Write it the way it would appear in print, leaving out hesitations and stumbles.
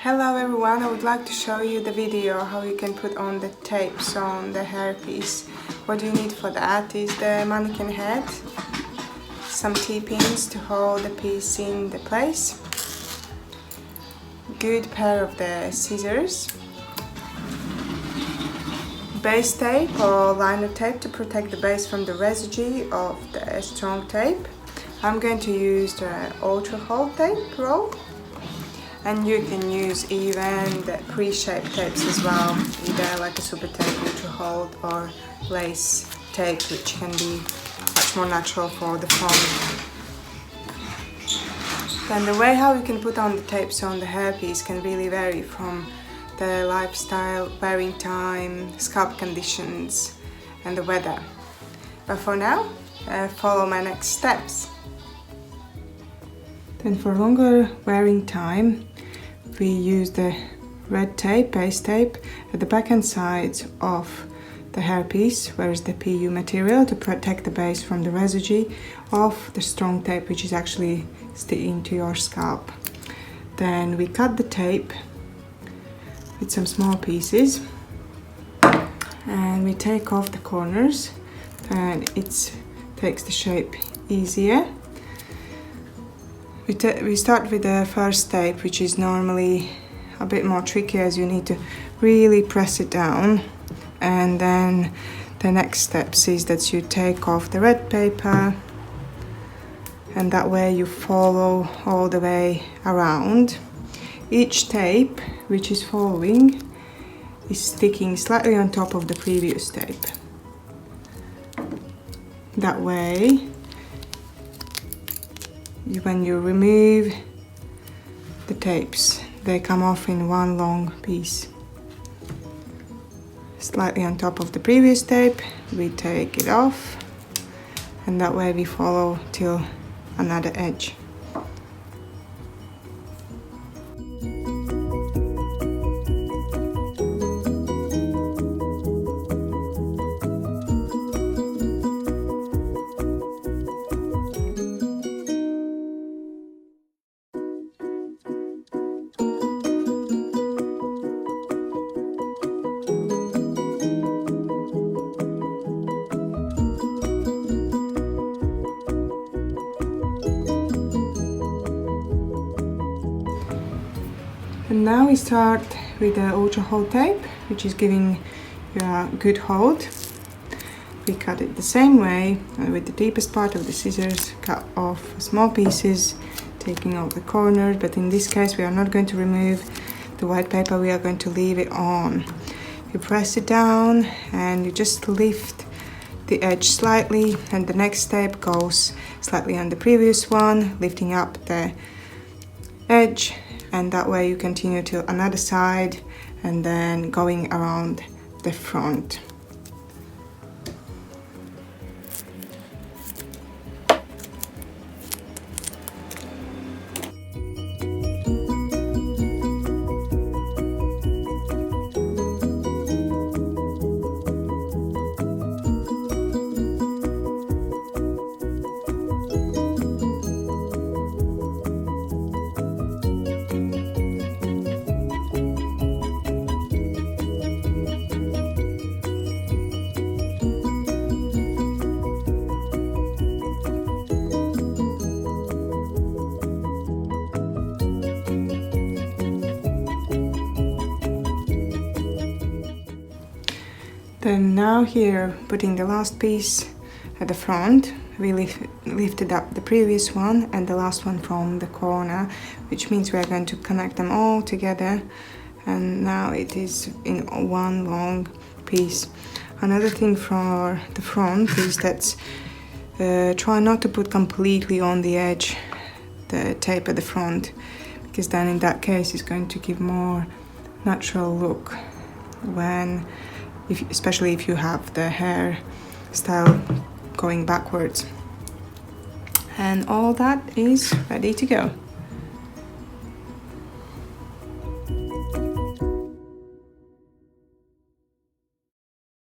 Hello everyone, I would like to show you the video how you can put on the tapes on the hairpiece. What you need for that is the mannequin head, some T-pins to hold the piece in the place, good pair of the scissors, base tape or liner tape to protect the base from the residue of the strong tape. I'm going to use the ultra hold tape roll. And you can use even the pre-shaped tapes as well, either like a super tape, ultra hold, or lace tape, which can be much more natural for the front. Then the way how you can put on the tapes on the hairpiece can really vary from the lifestyle, wearing time, scalp conditions, and the weather. But for now, follow my next steps. Then for longer wearing time, we use the red tape, base tape, at the back and sides of the hairpiece, where is the PU material, to protect the base from the residue of the strong tape, which is actually sticking to your scalp. Then we cut the tape with some small pieces and we take off the corners, and it takes the shape easier. We start with the first tape, which is normally a bit more tricky as you need to really press it down. And then the next step is that you take off the red paper, and that way you follow all the way around. Each tape which is following is sticking slightly on top of the previous tape. That way, when you remove the tapes, they come off in one long piece. Slightly on top of the previous tape, we take it off, and that way we follow till another edge. And now we start with the ultra hold tape, which is giving you a good hold. We cut it the same way, with the deepest part of the scissors, cut off small pieces, taking out the corners, but in this case we are not going to remove the white paper, we are going to leave it on. You press it down and you just lift the edge slightly, and the next tape goes slightly on the previous one, lifting up the edge. And that way you continue to another side and then going around the front. Then now here, putting the last piece at the front, we lifted up the previous one and the last one from the corner, which means we are going to connect them all together, and now it is in one long piece. Another thing for the front is that try not to put completely on the edge the tape at the front, because then in that case it's going to give more natural look when especially if you have the hair style going backwards. And all that is ready to go.